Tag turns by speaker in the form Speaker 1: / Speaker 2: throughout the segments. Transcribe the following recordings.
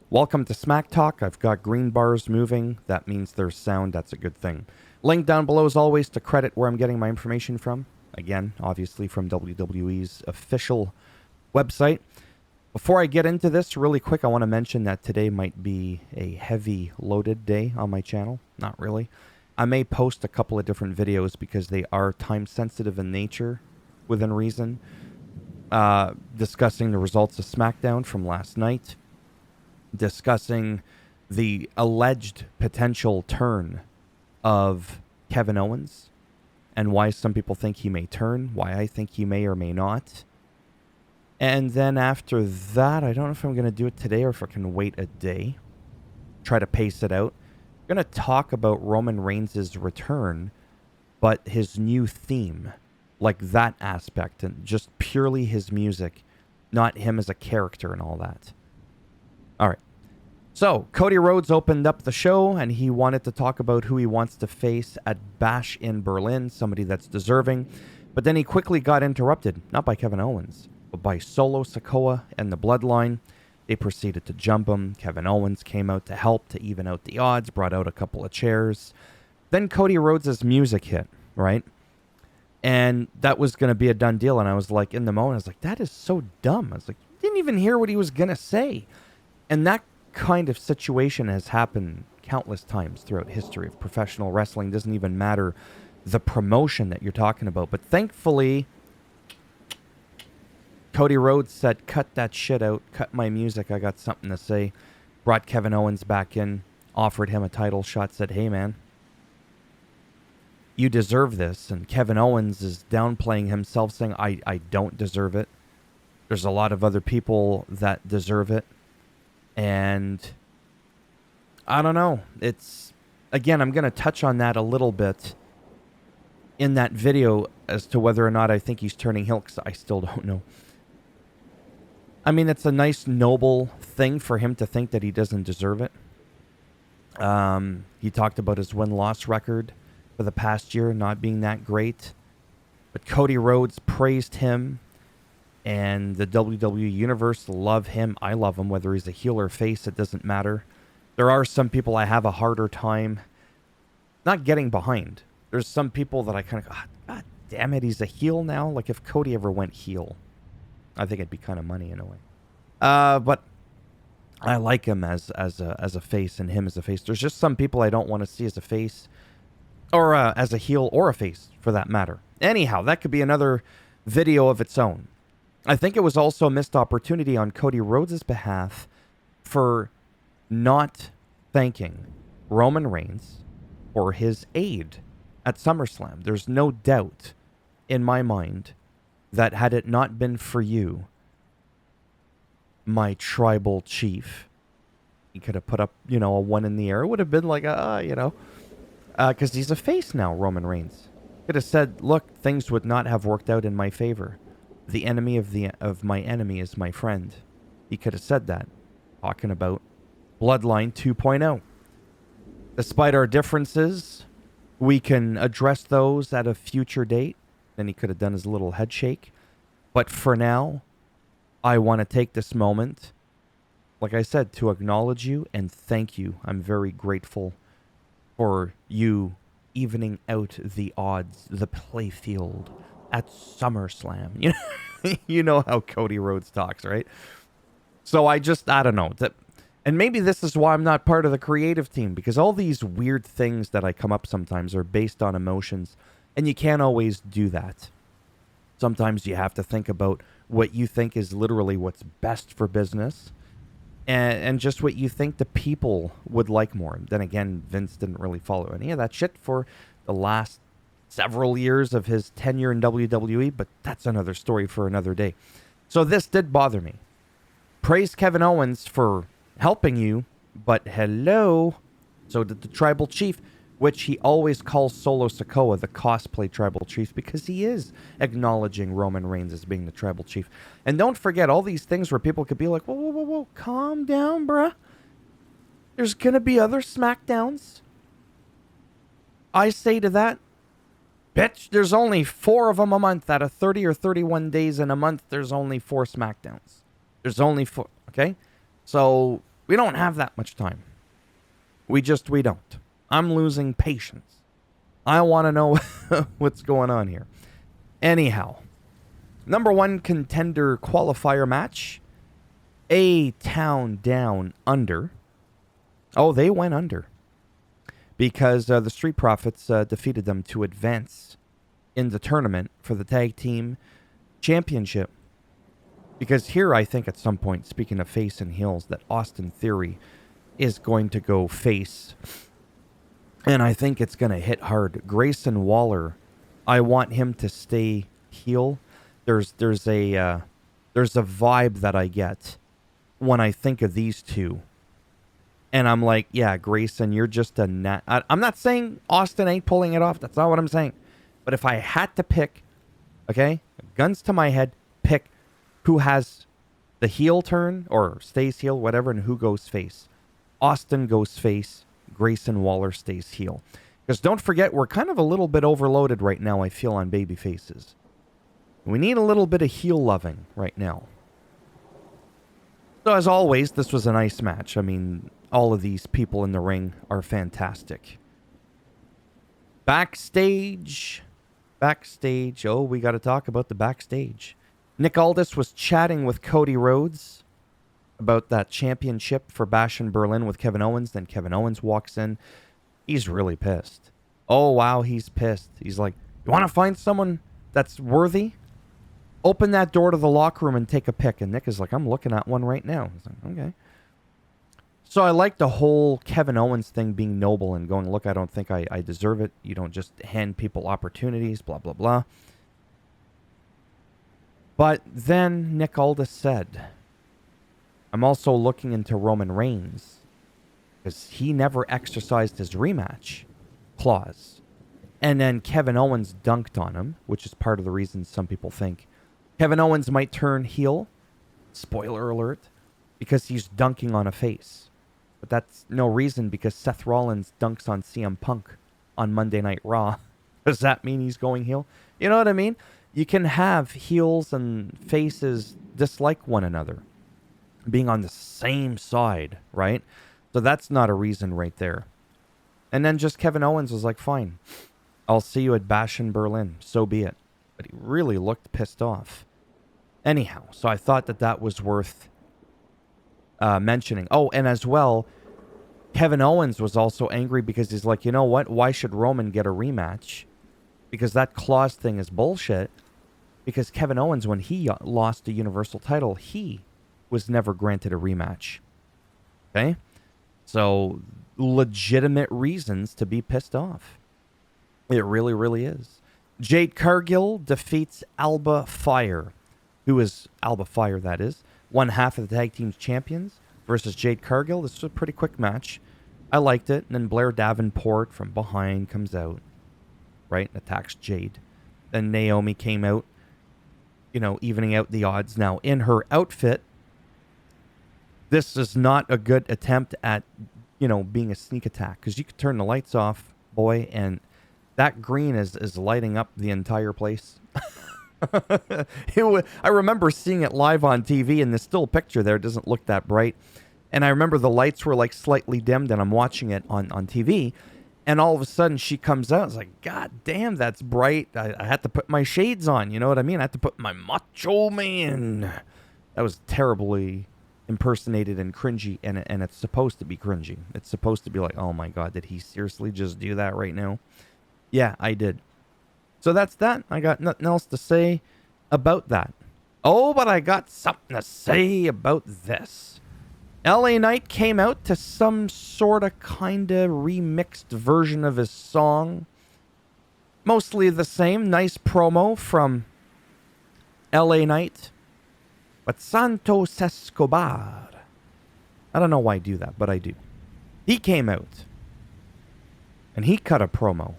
Speaker 1: Welcome to Smack Talk. I've got green bars moving. That means there's sound. That's a good thing. Link down below as always to credit where I'm getting my information from. Again, obviously from WWE's official website. Before I get into this, really quick, I want to mention that today might be a heavy loaded day on my channel. Not really. I may post a couple of different videos because they are time sensitive in nature, within reason. Discussing the results of SmackDown from last night. Discussing the alleged potential turn of Kevin Owens and why some people think he may turn, why I think he may or may not. And then after that, I don't know if I'm going to do it today or if I can wait a day. Try to pace it out. I'm going to talk about Roman Reigns' return, but his new theme, like that aspect, and just purely his music, not him as a character and all that. All right. So, Cody Rhodes opened up the show, and he wanted to talk about who he wants to face at Bash in Berlin, somebody that's deserving. But then he quickly got interrupted, not by Kevin Owens, but by Solo Sikoa and the Bloodline. They proceeded to jump him. Kevin Owens came out to help to even out the odds, brought out a couple of chairs. Then Cody Rhodes' music hit, right? And that was going to be a done deal. And I was like, in the moment, I was like, that is so dumb. I was like, didn't even hear what he was going to say. And that kind of situation has happened countless times throughout history of professional wrestling. Doesn't even matter the promotion that you're talking about. But thankfully, Cody Rhodes said, cut that shit out, cut my music, I got something to say. Brought Kevin Owens back in, offered him a title shot, said, hey man, you deserve this. And Kevin Owens is downplaying himself, saying, I don't deserve it. There's a lot of other people that deserve it. And I don't know. It's, again, I'm going to touch on that a little bit in that video as to whether or not I think he's turning heel, because I still don't know. I mean, it's a nice, noble thing for him to think that he doesn't deserve it. He talked about his win-loss record for the past year not being that great. But Cody Rhodes praised him. And the WWE Universe love him. I love him, whether he's a heel or face, it doesn't matter. There are some people I have a harder time not getting behind. There's some people that I kind of go, God damn it, he's a heel now. Like if Cody ever went heel, I think it'd be kind of money in a way. But I like him as a face and him as a face. There's just some people I don't want to see as a face or as a heel or a face for that matter. Anyhow, that could be another video of its own. I think it was also a missed opportunity on Cody Rhodes' behalf for not thanking Roman Reigns for his aid at SummerSlam. There's no doubt in my mind that had it not been for you, my tribal chief, he could have put up, a one in the air. It would have been like, because he's a face now, Roman Reigns. Could have said, look, things would not have worked out in my favor. The enemy of my enemy is my friend. He could have said that. Talking about Bloodline 2.0. Despite our differences, we can address those at a future date. Then he could have done his little head shake. But for now, I want to take this moment, like I said, to acknowledge you and thank you. I'm very grateful for you evening out the odds, the playfield at SummerSlam. You know how Cody Rhodes talks, right? So I don't know. And maybe this is why I'm not part of the creative team, because all these weird things that I come up sometimes are based on emotions, and you can't always do that. Sometimes you have to think about what you think is literally what's best for business, and just what you think the people would like more. Then again, Vince didn't really follow any of that shit for the last several years of his tenure in WWE, but that's another story for another day. So this did bother me. Praise Kevin Owens for helping you, but hello. So did the tribal chief, which he always calls Solo Sikoa the cosplay tribal chief, because he is acknowledging Roman Reigns as being the tribal chief. And don't forget all these things where people could be like, whoa, calm down, bruh. There's going to be other SmackDowns. I say to that, bitch, there's only 4 of them a month. Out of 30 or 31 days in a month, there's only 4 SmackDowns. There's only 4, okay? So We don't have that much time. We don't. I'm losing patience. I want to know what's going on here. Anyhow, number 1 contender qualifier match. A-Town Down Under. Oh, they went under. Because the Street Profits defeated them to advance in the tournament for the tag team championship. Because here, I think at some point, speaking of face and heels, that Austin Theory is going to go face. And I think it's going to hit hard. Grayson Waller, I want him to stay heel. There's a vibe that I get when I think of these two. And I'm like, yeah, Grayson, you're just a... I'm not saying Austin ain't pulling it off. That's not what I'm saying. But if I had to pick, okay, guns to my head, pick who has the heel turn or stays heel, whatever, and who goes face. Austin goes face. Grayson Waller stays heel. Because don't forget, we're kind of a little bit overloaded right now, I feel, on baby faces. We need a little bit of heel loving right now. So as always, this was a nice match. I mean, all of these people in the ring are fantastic. Backstage. Oh, we got to talk about the backstage. Nick Aldis was chatting with Cody Rhodes about that championship for Bash in Berlin with Kevin Owens. Then Kevin Owens walks in. He's really pissed. Oh, wow, he's pissed. He's like, you want to find someone that's worthy? Open that door to the locker room and take a pic. And Nick is like, I'm looking at one right now. He's like, okay. So I like the whole Kevin Owens thing being noble and going, look, I don't think I deserve it. You don't just hand people opportunities, blah, blah, blah. But then Nick Aldis said, I'm also looking into Roman Reigns because he never exercised his rematch clause. And then Kevin Owens dunked on him, which is part of the reason some people think Kevin Owens might turn heel. Spoiler alert. Because he's dunking on a face. But that's no reason because Seth Rollins dunks on CM Punk on Monday Night Raw. Does that mean he's going heel? You know what I mean? You can have heels and faces dislike one another. Being on the same side, right? So that's not a reason right there. And then just Kevin Owens was like, fine. I'll see you at Bash in Berlin. So be it. But he really looked pissed off. Anyhow, so I thought that was worth mentioning. Oh, and as well, Kevin Owens was also angry because he's like, you know what? Why should Roman get a rematch? Because that clause thing is bullshit. Because Kevin Owens, when he lost the Universal title, he was never granted a rematch. Okay? So, legitimate reasons to be pissed off. It really, really is. Jade Cargill defeats Alba Fire. Who is Alba Fire, that is. One half of the tag team's champions versus Jade Cargill. This was a pretty quick match. I liked it. And then Blair Davenport from behind comes out. Right? Attacks Jade. Then Naomi came out. You know, evening out the odds. Now, in her outfit, this is not a good attempt at, you know, being a sneak attack. Because you could turn the lights off, boy, and that green is lighting up the entire place. I remember seeing it live on TV, and the still picture there doesn't look that bright. And I remember the lights were like slightly dimmed, and I'm watching it on TV. And all of a sudden, she comes out. I was like, God damn, that's bright. I had to put my shades on. You know what I mean? I had to put my Macho Man. That was terribly impersonated and cringy, and it's supposed to be cringy. It's supposed to be like, oh my God, did he seriously just do that right now? Yeah, I did. So that's that. I got nothing else to say about that. Oh, but I got something to say about this. LA Knight came out to some sort of kind of remixed version of his song. Mostly the same. Nice promo from LA Knight. But Santos Escobar. I don't know why I do that, but I do. He came out. And he cut a promo.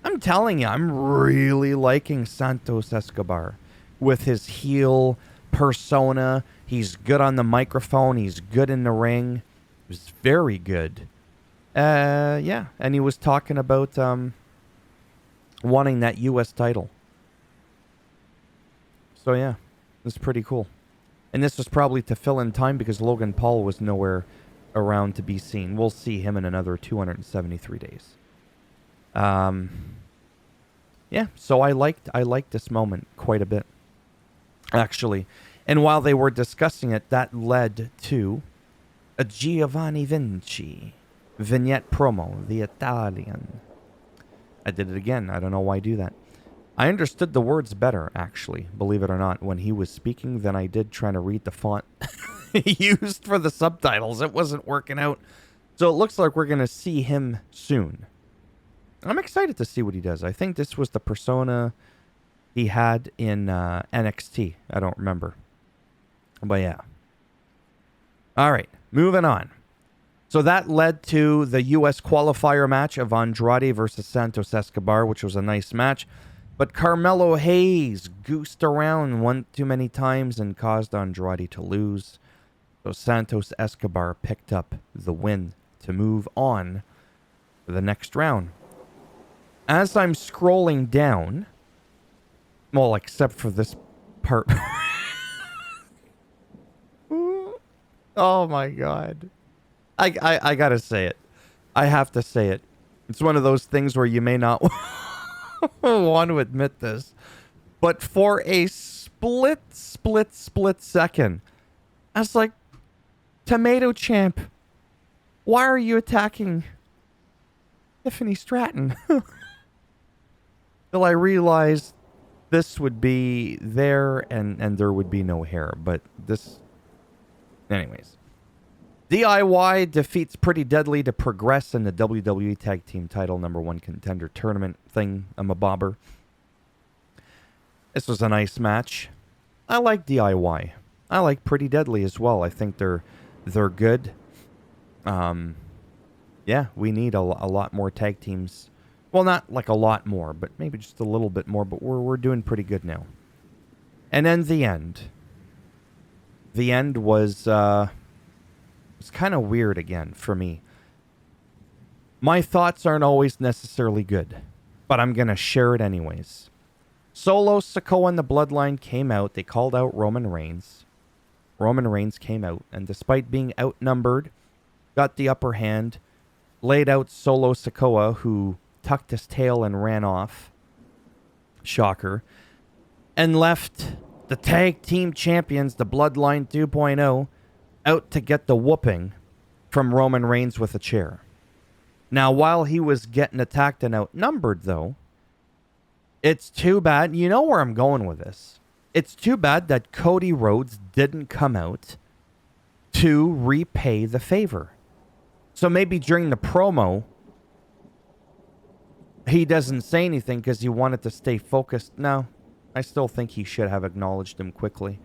Speaker 1: I'm telling you, I'm really liking Santos Escobar. With his heel persona. He's good on the microphone. He's good in the ring. He was very good. Yeah. And he was talking about wanting that U.S. title. So, yeah. It was pretty cool. And this was probably to fill in time because Logan Paul was nowhere around to be seen. We'll see him in another 273 days. Yeah, so I liked this moment quite a bit, actually. And while they were discussing it, that led to a Giovanni Vinci vignette promo, the Italian. I did it again. I don't know why I do that. I understood the words better, actually, believe it or not, when he was speaking than I did trying to read the font he used for the subtitles. It wasn't working out. So it looks like we're going to see him soon. I'm excited to see what he does. I think this was the persona he had in NXT. I don't remember. But yeah. All right, moving on. So that led to the U.S. qualifier match of Andrade versus Santos Escobar, which was a nice match. But Carmelo Hayes goosed around one too many times and caused Andrade to lose. So Santos Escobar picked up the win to move on for the next round. As I'm scrolling down, well, except for this part. Oh my God. I gotta say it. I have to say it. It's one of those things where you may not want to admit this, but for a split second, I was like, Tomato Champ, why are you attacking Tiffany Stratton? Till I realized this would be there and there would be no hair, but this... Anyways. DIY defeats Pretty Deadly to progress in the WWE Tag Team Title #1 Contender Tournament thing. I'm a bobber. This was a nice match. I like DIY. I like Pretty Deadly as well. I think they're good. Yeah, we need a lot more tag teams. Well, not like a lot more, but maybe just a little bit more. But we're doing pretty good now. And then the end. The end was it's kind of weird again for me. My thoughts aren't always necessarily good, but I'm going to share it anyways. Solo Sikoa and the Bloodline came out. They called out Roman Reigns. Roman Reigns came out, and despite being outnumbered, got the upper hand, laid out Solo Sikoa, who tucked his tail and ran off. Shocker. And left the tag team champions, the Bloodline 2.0, out to get the whooping from Roman Reigns with a chair. Now, while he was getting attacked and outnumbered, though, it's too bad. You know where I'm going with this. It's too bad that Cody Rhodes didn't come out to repay the favor. So maybe during the promo, he doesn't say anything because he wanted to stay focused. No, I still think he should have acknowledged him quickly.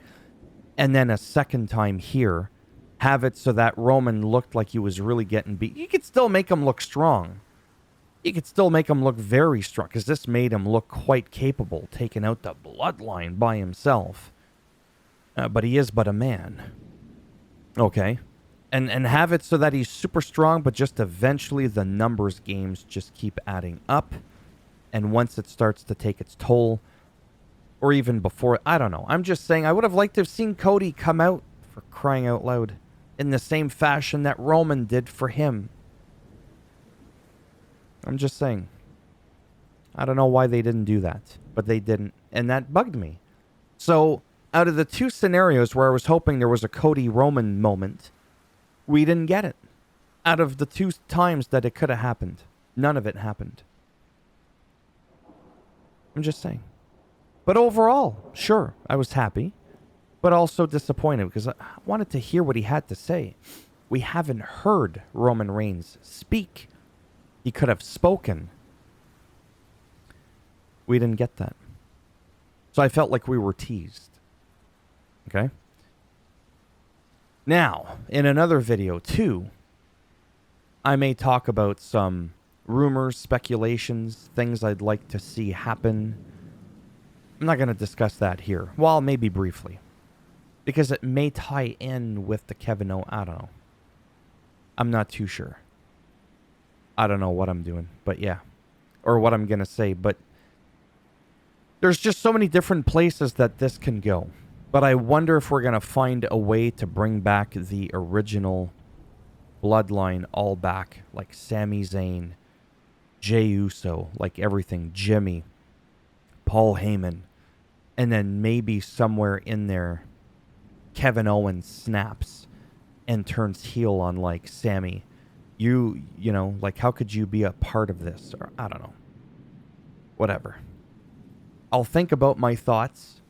Speaker 1: And then a second time here, have it so that Roman looked like he was really getting beat. You could still make him look strong. You could still make him look very strong, because this made him look quite capable, taking out the Bloodline by himself. But he is but a man. Okay. And have it so that he's super strong, but just eventually the numbers games just keep adding up. And once it starts to take its toll, or even before, I don't know. I'm just saying, I would have liked to have seen Cody come out, for crying out loud, in the same fashion that Roman did for him. I'm just saying. I don't know why they didn't do that, but they didn't, and that bugged me. So, out of the two scenarios where I was hoping there was a Cody Roman moment, we didn't get it. Out of the two times that it could have happened, none of it happened. I'm just saying. But overall, sure, I was happy, but also disappointed because I wanted to hear what he had to say. We haven't heard Roman Reigns speak. He could have spoken. We didn't get that. So I felt like we were teased. Okay? Now, in another video too, I may talk about some rumors, speculations, things I'd like to see happen. I'm not going to discuss that here. Well, maybe briefly. Because it may tie in with the Kevin O. I don't know. I'm not too sure. I don't know what I'm doing, but yeah. Or what I'm going to say, but there's just so many different places that this can go. But I wonder if we're going to find a way to bring back the original bloodline all back, like Sami Zayn, Jey Uso, like everything, Jimmy, Paul Heyman, and then maybe somewhere in there, Kevin Owens snaps and turns heel on like Sami. You know, like how could you be a part of this? Or I don't know. Whatever. I'll think about my thoughts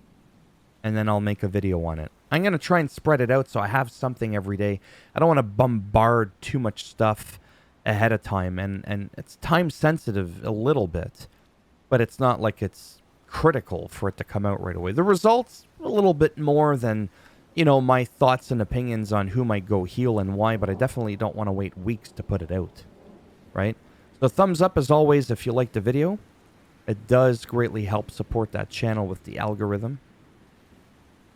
Speaker 1: and then I'll make a video on it. I'm going to try and spread it out so I have something every day. I don't want to bombard too much stuff ahead of time, and it's time sensitive a little bit, but it's not like it's critical for it to come out right away. The results, a little bit more than, you know, my thoughts and opinions on who might go heel and why, but I definitely don't want to wait weeks to put it out, right? So thumbs up as always if you liked the video. It does greatly help support that channel with the algorithm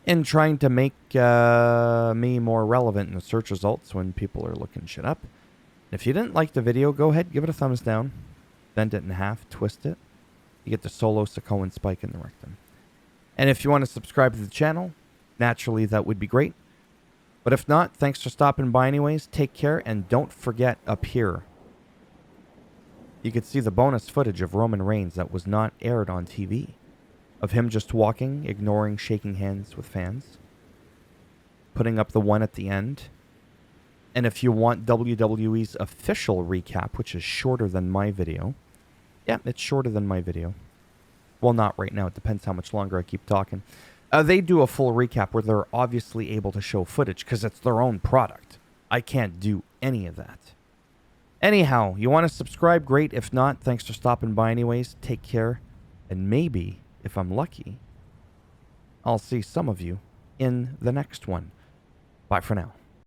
Speaker 1: and trying to make me more relevant in the search results when people are looking shit up. If you didn't like the video, go ahead, give it a thumbs down, bend it in half, twist it. You get the solo Sakoan spike in the rectum. And if you want to subscribe to the channel, naturally that would be great. But if not, thanks for stopping by anyways. Take care, and don't forget up here, you could see the bonus footage of Roman Reigns that was not aired on TV. Of him just walking, ignoring shaking hands with fans. Putting up the one at the end. And if you want WWE's official recap, which is shorter than my video. Yeah, it's shorter than my video. Well, not right now. It depends how much longer I keep talking. They do a full recap where they're obviously able to show footage because it's their own product. I can't do any of that. Anyhow, you want to subscribe? Great. If not, thanks for stopping by anyways. Take care. And maybe, if I'm lucky, I'll see some of you in the next one. Bye for now.